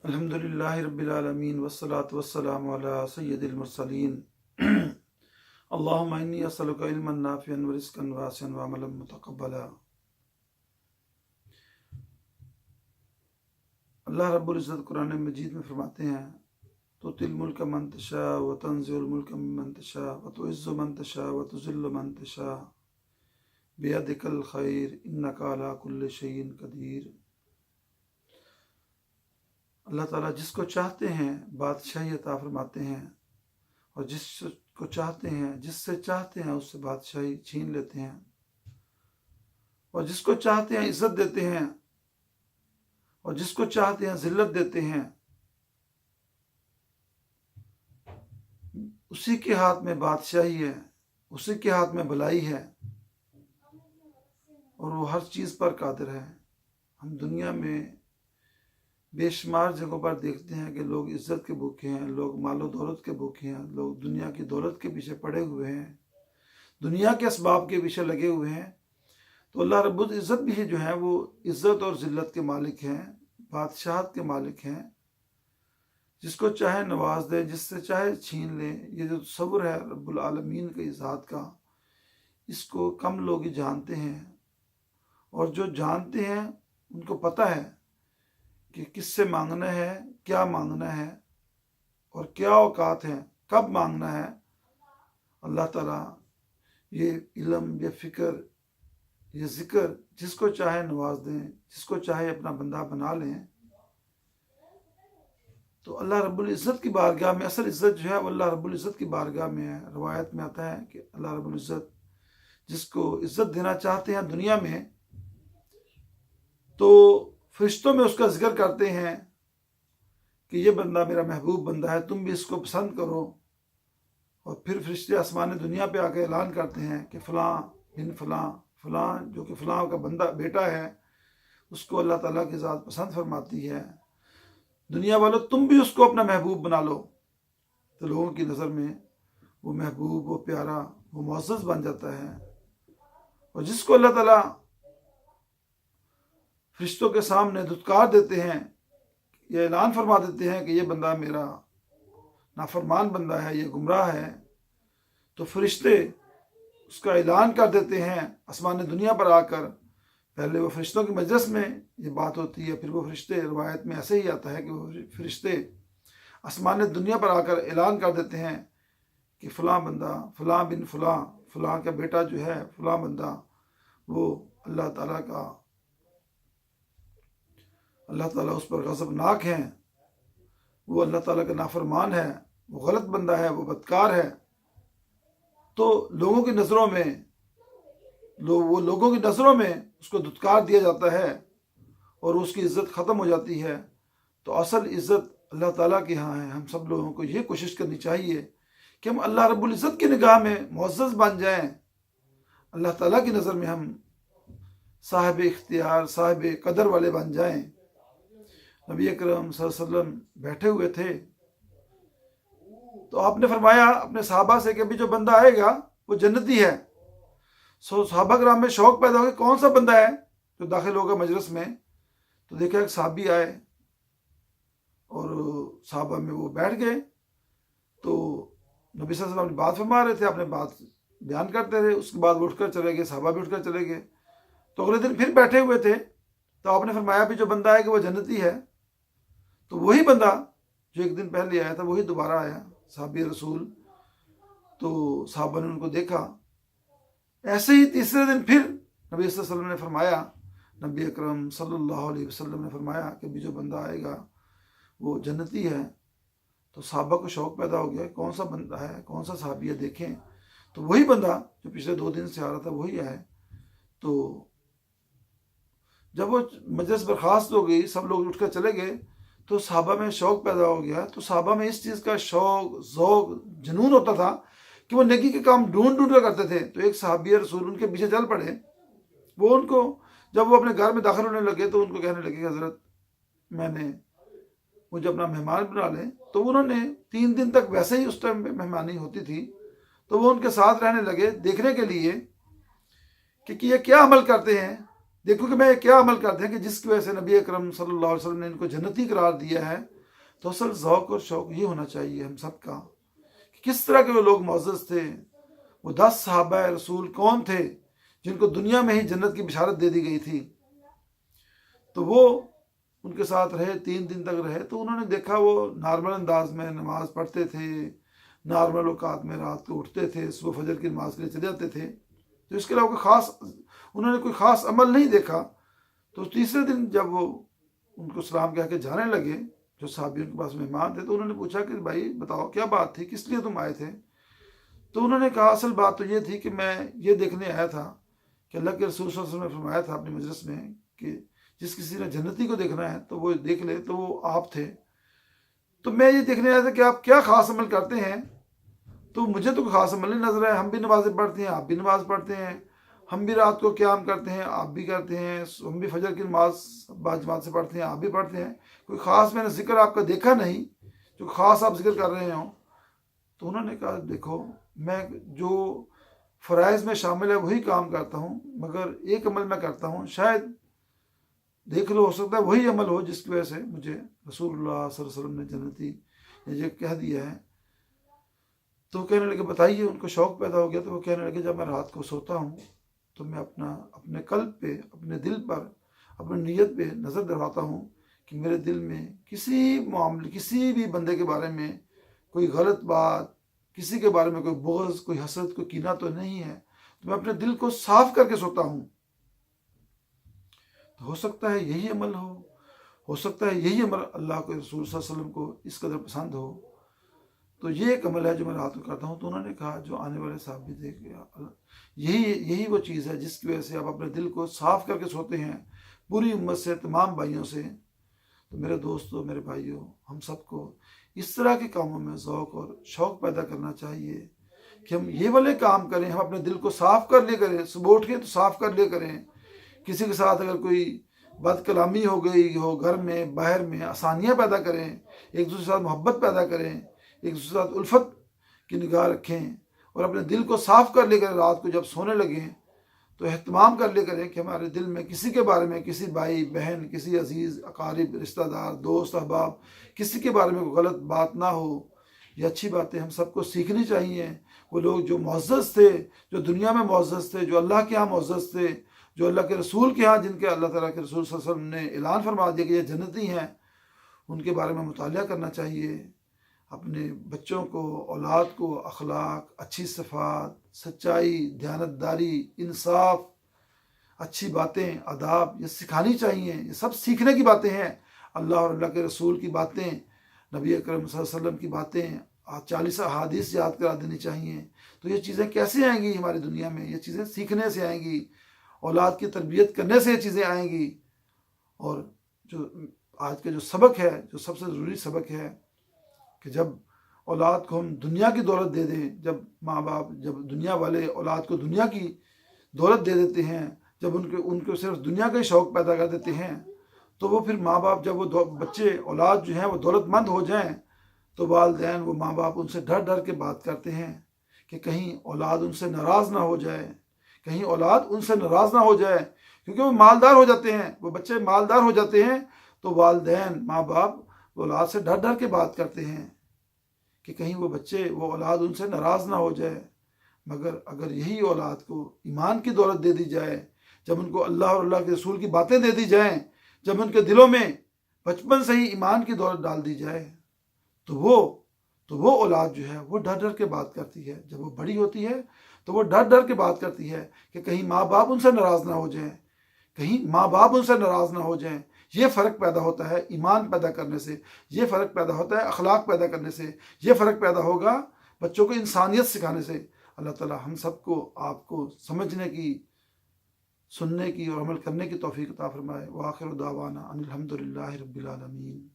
الحمدللہ رب العالمین والصلاة والسلام علی سید المرسلین اللہم انی اسألک علما نافعا ورزقا واسعا وعملا متقبلا۔ اللہ رب العزت قرآن مجید میں فرماتے ہیں تؤتی الملک من تشاء وتنزع الملک ممن تشاء وتعز من تشاء وتذل من تشاء بیدک الخیر انک علی کل شیء قدیر۔ اللہ تعالیٰ جس کو چاہتے ہیں بادشاہی عطا فرماتے ہیں، اور جس کو چاہتے ہیں، جس سے چاہتے ہیں اس سے بادشاہی چھین لیتے ہیں، اور جس کو چاہتے ہیں عزت دیتے ہیں، اور جس کو چاہتے ہیں ذلت دیتے ہیں۔ اسی کے ہاتھ میں بادشاہی ہے، اسی کے ہاتھ میں بھلائی ہے، اور وہ ہر چیز پر قادر ہے۔ ہم دنیا میں بے شمار جگہوں پر دیکھتے ہیں کہ لوگ عزت کے بھوکے ہیں، لوگ مال و دولت کے بھوکے ہیں، لوگ دنیا کی دولت کے پیچھے پڑے ہوئے ہیں، دنیا کے اسباب کے پیچھے لگے ہوئے ہیں۔ تو اللہ رب العزت بھی جو ہیں وہ عزت اور ذلت کے مالک ہیں، بادشاہت کے مالک ہیں۔ جس کو چاہے نواز دے، جس سے چاہے چھین لے۔ یہ جو تصور ہے رب العالمین کی ذات کا، اس کو کم لوگ ہی جانتے ہیں، اور جو جانتے ہیں ان کو پتہ ہے کہ کس سے مانگنا ہے، کیا مانگنا ہے، اور کیا اوقات ہیں، کب مانگنا ہے۔ اللہ تعالیٰ یہ علم، یہ فکر، یہ ذکر جس کو چاہے نواز دیں، جس کو چاہے اپنا بندہ بنا لیں۔ تو اللہ رب العزت کی بارگاہ میں اصل عزت جو ہے وہ اللہ رب العزت کی بارگاہ میں ہے۔ روایت میں آتا ہے کہ اللہ رب العزت جس کو عزت دینا چاہتے ہیں دنیا میں، تو فرشتوں میں اس کا ذکر کرتے ہیں کہ یہ بندہ میرا محبوب بندہ ہے، تم بھی اس کو پسند کرو۔ اور پھر فرشتے آسمان دنیا پہ آ کے اعلان کرتے ہیں کہ فلاں بن فلاں، فلاں جو کہ فلاں کا بندہ بیٹا ہے، اس کو اللہ تعالیٰ کی ذات پسند فرماتی ہے۔ دنیا والوں تم بھی اس کو اپنا محبوب بنا لو۔ تو لوگوں کی نظر میں وہ محبوب، وہ پیارا، وہ معزز بن جاتا ہے۔ اور جس کو اللہ تعالیٰ فرشتوں کے سامنے دھتکار دیتے ہیں، یہ اعلان فرما دیتے ہیں کہ یہ بندہ میرا نافرمان بندہ ہے، یہ گمراہ ہے، تو فرشتے اس کا اعلان کر دیتے ہیں آسمان دنیا پر آ کر۔ پہلے وہ فرشتوں کی مجلس میں یہ بات ہوتی ہے، پھر وہ فرشتے، روایت میں ایسے ہی آتا ہے کہ وہ فرشتے آسمان دنیا پر آ کر اعلان کر دیتے ہیں کہ فلاں بندہ، فلاں بن فلاں، فلاں کا بیٹا جو ہے، فلاں بندہ، وہ اللہ تعالیٰ اس پر غضبناک ہیں، وہ اللہ تعالیٰ کا نافرمان ہے، وہ غلط بندہ ہے، وہ بدکار ہے۔ تو لوگوں کی نظروں میں اس کو دھتکار دیا جاتا ہے، اور اس کی عزت ختم ہو جاتی ہے۔ تو اصل عزت اللہ تعالیٰ کے ہاں ہے۔ ہم سب لوگوں کو یہ کوشش کرنی چاہیے کہ ہم اللہ رب العزت کی نگاہ میں معزز بن جائیں، اللہ تعالیٰ کی نظر میں ہم صاحب اختیار، صاحب قدر والے بن جائیں۔ نبی اکرم صلی اللہ علیہ وسلم بیٹھے ہوئے تھے، تو آپ نے فرمایا اپنے صحابہ سے کہ ابھی جو بندہ آئے گا وہ جنتی ہے۔ صحابہ کرام میں شوق پیدا ہو کہ کون سا بندہ ہے جو داخل ہوگا مجلس میں؟ تو دیکھا ایک صحابی آئے، اور صحابہ میں وہ بیٹھ گئے۔ تو نبی صلی اللہ علیہ وسلم بات فرما رہے تھے، اپنے بات بیان کرتے رہے، اس کے بعد وہ اٹھ کر چلے گئے، صحابہ بھی اٹھ کر چلے گئے۔ تو اگلے دن پھر بیٹھے ہوئے تھے، تو آپ نے فرمایا ابھی جو بندہ آئے گا وہ جنتی ہے۔ تو وہی بندہ جو ایک دن پہلے آیا تھا وہی دوبارہ آیا، صحابی رسول۔ تو صحابہ نے ان کو دیکھا۔ ایسے ہی تیسرے دن پھر نبی صلی اللہ علیہ وسلم نے فرمایا، نبی اکرم صلی اللہ علیہ وسلم نے فرمایا کہ ابھی جو بندہ آئے گا وہ جنتی ہے۔ تو صحابہ کو شوق پیدا ہو گیا، کون سا بندہ ہے، کون سا صحابی ہے، دیکھیں۔ تو وہی بندہ جو پچھلے 2 دن سے آ رہا تھا وہی آئے۔ تو جب وہ مجلس برخاست ہو گئی، سب لوگ اٹھ کر چلے گئے، تو صحابہ میں شوق پیدا ہو گیا۔ تو صحابہ میں اس چیز کا شوق، ذوق، جنون ہوتا تھا کہ وہ نیکی کے کام ڈھونڈ کر کرتے تھے۔ تو ایک صحابی رسول ان کے پیچھے چل پڑے۔ وہ ان کو جب وہ اپنے گھر میں داخل ہونے لگے تو ان کو کہنے لگے کہ حضرت مجھے اپنا مہمان بنا لیں۔ تو انہوں نے 3 دن تک ویسے ہی اس ٹائم میں مہمانی ہوتی تھی، تو وہ ان کے ساتھ رہنے لگے، دیکھنے کے لیے کہ یہ کیا عمل کرتے ہیں، دیکھو کہ میں کیا عمل کرتے ہیں کہ جس کی وجہ سے نبی اکرم صلی اللہ علیہ وسلم نے ان کو جنتی قرار دیا ہے۔ تو اصل ذوق اور شوق یہ ہونا چاہیے ہم سب کا کہ کس طرح کے وہ لوگ معزز تھے۔ وہ 10 صحابہ رسول کون تھے جن کو دنیا میں ہی جنت کی بشارت دے دی گئی تھی؟ تو وہ ان کے ساتھ رہے، 3 دن تک رہے، تو انہوں نے دیکھا وہ نارمل انداز میں نماز پڑھتے تھے، نارمل اوقات میں رات کو اٹھتے تھے، صبح فجر کی نماز کے لیے چلے جاتے تھے۔ تو اس کے علاوہ انہوں نے کوئی خاص عمل نہیں دیکھا۔ تو تیسرے دن جب وہ ان کو سلام کہہ کے جانے لگے، جو صحابی ان کے پاس مہمان تھے، تو انہوں نے پوچھا کہ بھائی بتاؤ کیا بات تھی، کس لیے تم آئے تھے؟ تو انہوں نے کہا اصل بات تو یہ تھی کہ میں یہ دیکھنے آیا تھا کہ اللہ کے رسول صلی اللہ علیہ وسلم نے فرمایا تھا اپنی مجلس میں کہ جس کسی نے جنتی کو دیکھنا ہے تو وہ دیکھ لے، تو وہ آپ تھے۔ تو میں یہ دیکھنے آیا تھا کہ آپ کیا خاص عمل کرتے ہیں۔ تو مجھے تو کوئی خاص عمل نہیں نظر آیا، ہم بھی نمازیں پڑھتے ہیں، آپ بھی نماز پڑھتے ہیں، ہم بھی رات کو قیام کرتے ہیں، آپ بھی کرتے ہیں، ہم بھی فجر کی نماز باجماعت سے پڑھتے ہیں، آپ بھی پڑھتے ہیں، کوئی خاص میں نے ذکر آپ کا دیکھا نہیں جو خاص آپ ذکر کر رہے ہوں۔ تو انہوں نے کہا دیکھو میں جو فرائض میں شامل ہے وہی کام کرتا ہوں، مگر ایک عمل میں کرتا ہوں، شاید دیکھ لو ہو سکتا ہے وہی عمل ہو جس کی وجہ سے مجھے رسول اللہ صلی اللہ علیہ وسلم نے جنتی یہ کہہ دیا ہے۔ تو کہنے لگے بتائیے، ان کو شوق پیدا ہو گیا۔ تو وہ کہنے لگے جب میں رات کو سوتا ہوں تو میں اپنے قلب پہ، اپنے دل پر، اپنی نیت پہ نظر دہراتا ہوں کہ میرے دل میں کسی بھی بندے کے بارے میں کوئی غلط بات، کسی کے بارے میں کوئی بغض، کوئی حسد، کوئی کینہ تو نہیں ہے۔ تو میں اپنے دل کو صاف کر کے سوتا ہوں۔ تو ہو سکتا ہے یہی عمل ہو سکتا ہے یہی عمل اللہ کے رسول صلی اللہ علیہ وسلم کو اس قدر پسند ہو۔ تو یہ ایک عمل ہے جو میں رات کو کرتا ہوں۔ تو انہوں نے کہا جو آنے والے صاحب بھی دیکھ گیا، یہی وہ چیز ہے جس کی وجہ سے آپ اپنے دل کو صاف کر کے سوتے ہیں پوری امت سے، تمام بھائیوں سے۔ تو میرے دوستوں، میرے بھائیوں، ہم سب کو اس طرح کے کاموں میں ذوق اور شوق پیدا کرنا چاہیے کہ ہم یہ والے کام کریں، ہم اپنے دل کو صاف کر لیا کریں، صبح اٹھ کے تو صاف کر لیا کریں۔ کسی کے ساتھ اگر کوئی بد کلامی ہو گئی ہو گھر میں، باہر میں، آسانیاں پیدا کریں، ایک دوسرے کے ساتھ محبت پیدا کریں، ایک دوسرے کے ساتھ الفت کی نگاہ رکھیں، اور اپنے دل کو صاف کر لے کر رات کو جب سونے لگیں تو اہتمام کر لے کریں کہ ہمارے دل میں کسی کے بارے میں، کسی بھائی بہن، کسی عزیز اقارب، رشتہ دار، دوست احباب، کسی کے بارے میں کوئی غلط بات نہ ہو۔ یہ اچھی باتیں ہم سب کو سیکھنی چاہیے۔ وہ لوگ جو معزز تھے، جو دنیا میں معزز تھے، جو اللہ کے ہاں معزز تھے، جو اللہ کے رسول کے ہاں، جن کے اللہ تعالیٰ کے رسول صلی اللہ علیہ وسلم نے اعلان فرما دیا کہ یہ جنتی ہیں، ان کے بارے میں مطالعہ کرنا چاہیے۔ اپنے بچوں کو، اولاد کو اخلاق، اچھی صفات، سچائی، دیانتداری، انصاف، اچھی باتیں، آداب یہ سکھانی چاہیے۔ یہ سب سیکھنے کی باتیں ہیں، اللہ اور اللہ کے رسول کی باتیں، نبی اکرم صلی اللہ علیہ وسلم کی باتیں، 40 احادیث یاد کرا دینی چاہیے۔ تو یہ چیزیں کیسے آئیں گی ہماری دنیا میں؟ یہ چیزیں سیکھنے سے آئیں گی، اولاد کی تربیت کرنے سے یہ چیزیں آئیں گی۔ اور جو آج کا جو سبق ہے، جو سب سے ضروری سبق ہے کہ جب اولاد کو ہم دنیا کی دولت دے دیں، جب ماں باپ، جب دنیا والے اولاد کو دنیا کی دولت دے دیتے ہیں، جب ان کو صرف دنیا کا ہی شوق پیدا کر دیتے ہیں، تو وہ پھر ماں باپ، جب وہ بچے اولاد جو ہیں وہ دولت مند ہو جائیں تو والدین، وہ ماں باپ ان سے ڈر ڈر کے بات کرتے ہیں کہ کہیں اولاد ان سے ناراض نہ ہو جائے، کہیں اولاد ان سے ناراض نہ ہو جائے، کیونکہ وہ مالدار ہو جاتے ہیں، وہ بچے مالدار ہو جاتے ہیں، تو والدین، ماں باپ اولاد سے ڈر ڈر کے بات کرتے ہیں کہ کہیں وہ بچے، وہ اولاد ان سے ناراض نہ ہو جائے۔ مگر اگر یہی اولاد کو ایمان کی دولت دے دی جائے، جب ان کو اللہ اور اللہ کے رسول کی باتیں دے دی جائیں، جب ان کے دلوں میں بچپن سے ہی ایمان کی دولت ڈال دی جائے، تو وہ اولاد جو ہے وہ ڈر ڈر کے بات کرتی ہے۔ جب وہ بڑی ہوتی ہے تو وہ ڈر ڈر کے بات کرتی ہے کہ کہیں ماں باپ ان سے ناراض نہ ہو جائیں، کہیں ماں باپ ان سے ناراض نہ ہو جائیں۔ یہ فرق پیدا ہوتا ہے ایمان پیدا کرنے سے، یہ فرق پیدا ہوتا ہے اخلاق پیدا کرنے سے، یہ فرق پیدا ہوگا بچوں کو انسانیت سکھانے سے۔ اللہ تعالی ہم سب کو، آپ کو سمجھنے کی، سننے کی اور عمل کرنے کی توفیق عطا فرمائے۔ وآخر دعوانا ان الحمد للہ رب العالمین۔